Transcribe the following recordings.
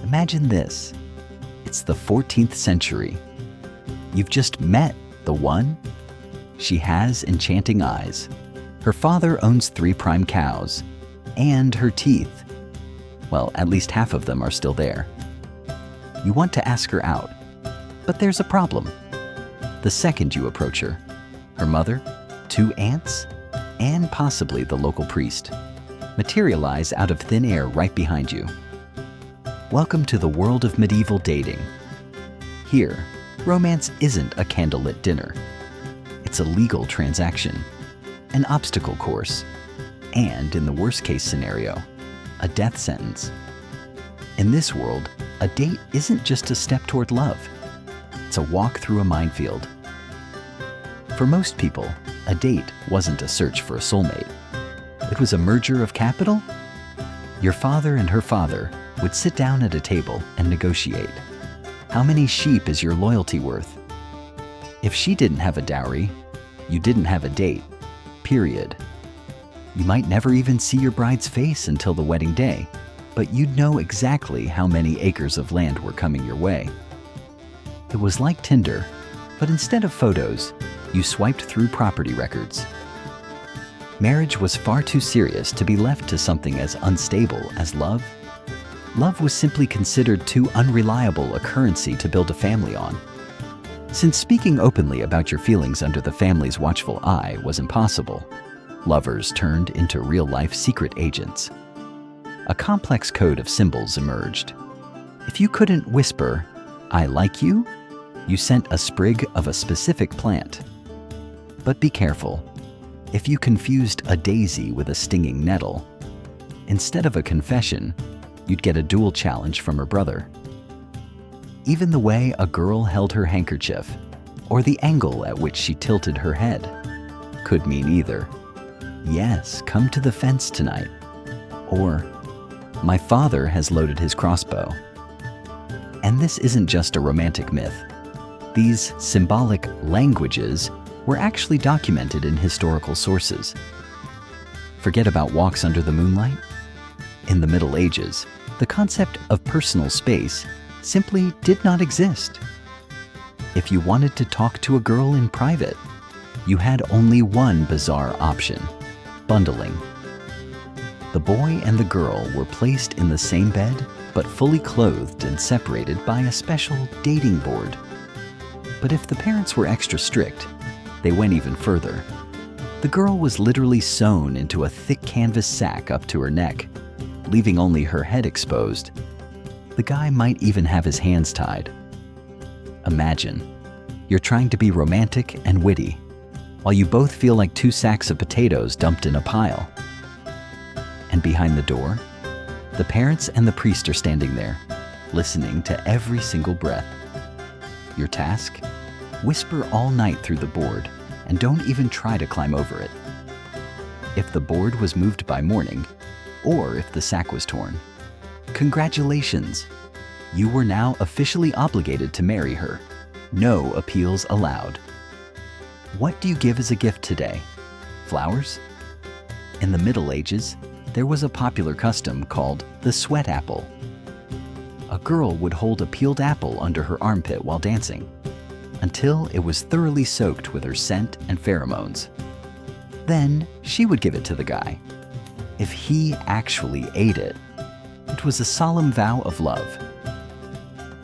Imagine this. It's the 14th century. You've just met the one. She has enchanting eyes. Her father owns 3 prime cows. And her teeth. Well, at least half of them are still there. You want to ask her out, but there's a problem. The second you approach her, her mother, 2 aunts, and possibly the local priest materialize out of thin air right behind you. Welcome to the world of medieval dating. Here, romance isn't a candlelit dinner. It's a legal transaction, an obstacle course, and in the worst-case scenario, a death sentence. In this world, a date isn't just a step toward love. It's a walk through a minefield. For most people, a date wasn't a search for a soulmate. It was a merger of capital. Your father and her father would sit down at a table and negotiate. How many sheep is your loyalty worth? If she didn't have a dowry, you didn't have a date, period. You might never even see your bride's face until the wedding day, but you'd know exactly how many acres of land were coming your way. It was like Tinder, but instead of photos, you swiped through property records. Marriage was far too serious to be left to something as unstable as love. Love was simply considered too unreliable a currency to build a family on. Since speaking openly about your feelings under the family's watchful eye was impossible, lovers turned into real-life secret agents. A complex code of symbols emerged. If you couldn't whisper, "I like you," you sent a sprig of a specific plant. But be careful. If you confused a daisy with a stinging nettle, instead of a confession, you'd get a duel challenge from her brother. Even the way a girl held her handkerchief, or the angle at which she tilted her head, could mean either, "Yes, come to the fence tonight," or "My father has loaded his crossbow." And this isn't just a romantic myth. These symbolic languages were actually documented in historical sources. Forget about walks under the moonlight. In the Middle Ages, the concept of personal space simply did not exist. If you wanted to talk to a girl in private, you had only one bizarre option: bundling. The boy and the girl were placed in the same bed, but fully clothed and separated by a special dating board. But if the parents were extra strict, they went even further. The girl was literally sewn into a thick canvas sack up to her neck, leaving only her head exposed. The guy might even have his hands tied. Imagine, you're trying to be romantic and witty, while you both feel like 2 sacks of potatoes dumped in a pile. And behind the door, the parents and the priest are standing there, listening to every single breath. Your task? Whisper all night through the board, and don't even try to climb over it. If the board was moved by morning, or if the sack was torn, congratulations! You were now officially obligated to marry her. No appeals allowed. What do you give as a gift today? Flowers? In the Middle Ages, there was a popular custom called the sweat apple. A girl would hold a peeled apple under her armpit while dancing, until it was thoroughly soaked with her scent and pheromones. Then she would give it to the guy. If he actually ate it, it was a solemn vow of love.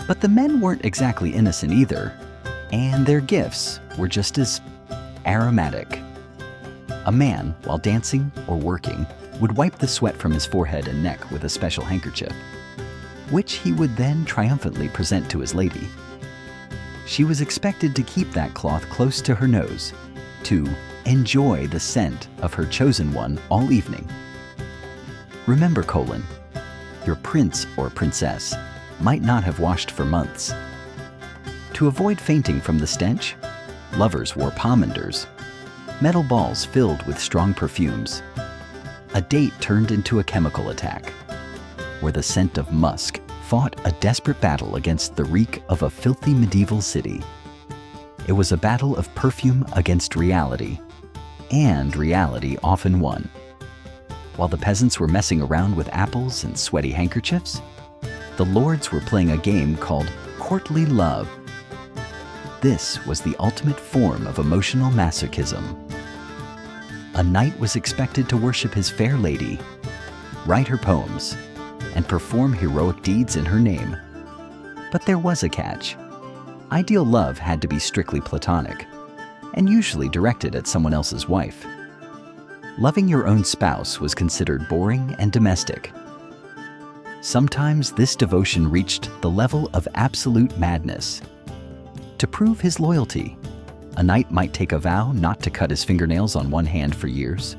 But the men weren't exactly innocent either, and their gifts were just as aromatic. A man, while dancing or working, would wipe the sweat from his forehead and neck with a special handkerchief, which he would then triumphantly present to his lady. She was expected to keep that cloth close to her nose, to enjoy the scent of her chosen one all evening. Remember, your prince or princess might not have washed for months. To avoid fainting from the stench, lovers wore pomanders, metal balls filled with strong perfumes. A date turned into a chemical attack, where the scent of musk fought a desperate battle against the reek of a filthy medieval city. It was a battle of perfume against reality, and reality often won. While the peasants were messing around with apples and sweaty handkerchiefs, the lords were playing a game called courtly love. This was the ultimate form of emotional masochism. A knight was expected to worship his fair lady, write her poems, and perform heroic deeds in her name. But there was a catch. Ideal love had to be strictly platonic, and usually directed at someone else's wife. Loving your own spouse was considered boring and domestic. Sometimes this devotion reached the level of absolute madness. To prove his loyalty, a knight might take a vow not to cut his fingernails on one hand for years,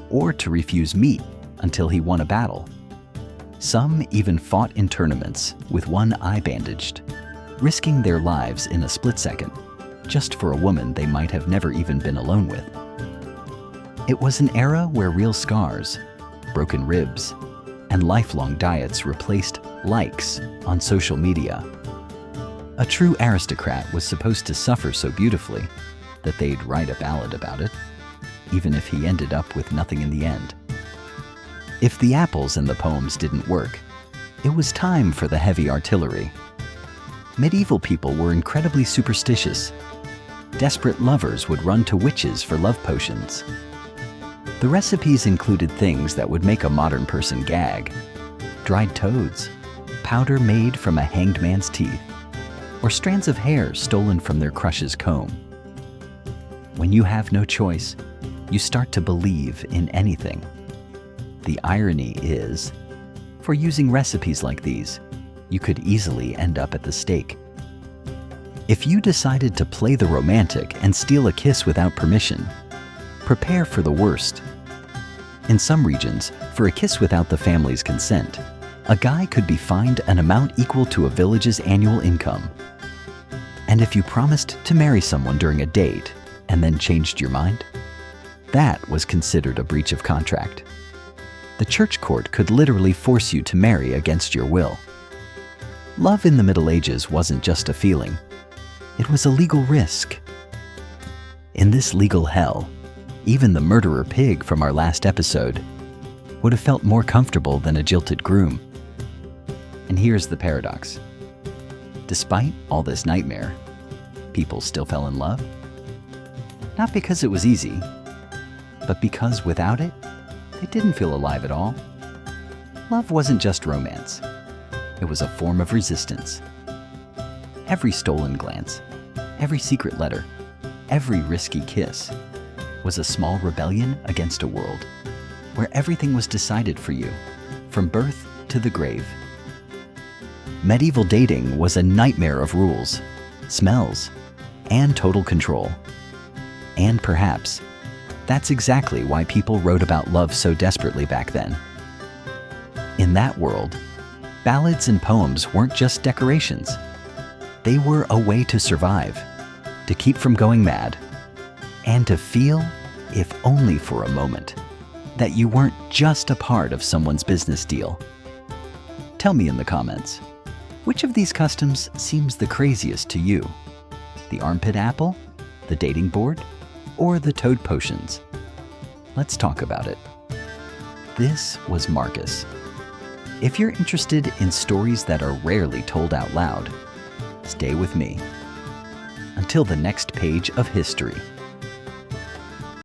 or to refuse meat until he won a battle. Some even fought in tournaments with one eye bandaged, risking their lives in a split second, just for a woman they might have never even been alone with. It was an era where real scars, broken ribs, and lifelong diets replaced likes on social media. A true aristocrat was supposed to suffer so beautifully that they'd write a ballad about it, even if he ended up with nothing in the end. If the apples in the poems didn't work, it was time for the heavy artillery. Medieval people were incredibly superstitious. Desperate lovers would run to witches for love potions. The recipes included things that would make a modern person gag: dried toads, powder made from a hanged man's teeth, or strands of hair stolen from their crush's comb. When you have no choice, you start to believe in anything. The irony is, for using recipes like these, you could easily end up at the stake. If you decided to play the romantic and steal a kiss without permission, prepare for the worst. In some regions, for a kiss without the family's consent, a guy could be fined an amount equal to a village's annual income. And if you promised to marry someone during a date and then changed your mind, that was considered a breach of contract. The church court could literally force you to marry against your will. Love in the Middle Ages wasn't just a feeling. It was a legal risk. In this legal hell, even the murderer pig from our last episode would have felt more comfortable than a jilted groom. And here's the paradox. Despite all this nightmare, people still fell in love. Not because it was easy, but because without it, they didn't feel alive at all. Love wasn't just romance. It was a form of resistance. Every stolen glance, every secret letter, every risky kiss was a small rebellion against a world where everything was decided for you, from birth to the grave. Medieval dating was a nightmare of rules, smells, and total control. And perhaps that's exactly why people wrote about love so desperately back then. In that world, ballads and poems weren't just decorations. They were a way to survive, to keep from going mad, and to feel, if only for a moment, that you weren't just a part of someone's business deal. Tell me in the comments, which of these customs seems the craziest to you? The armpit apple, the dating board, or the toad potions? Let's talk about it. This was Marcus. If you're interested in stories that are rarely told out loud, stay with me. Until the next page of history.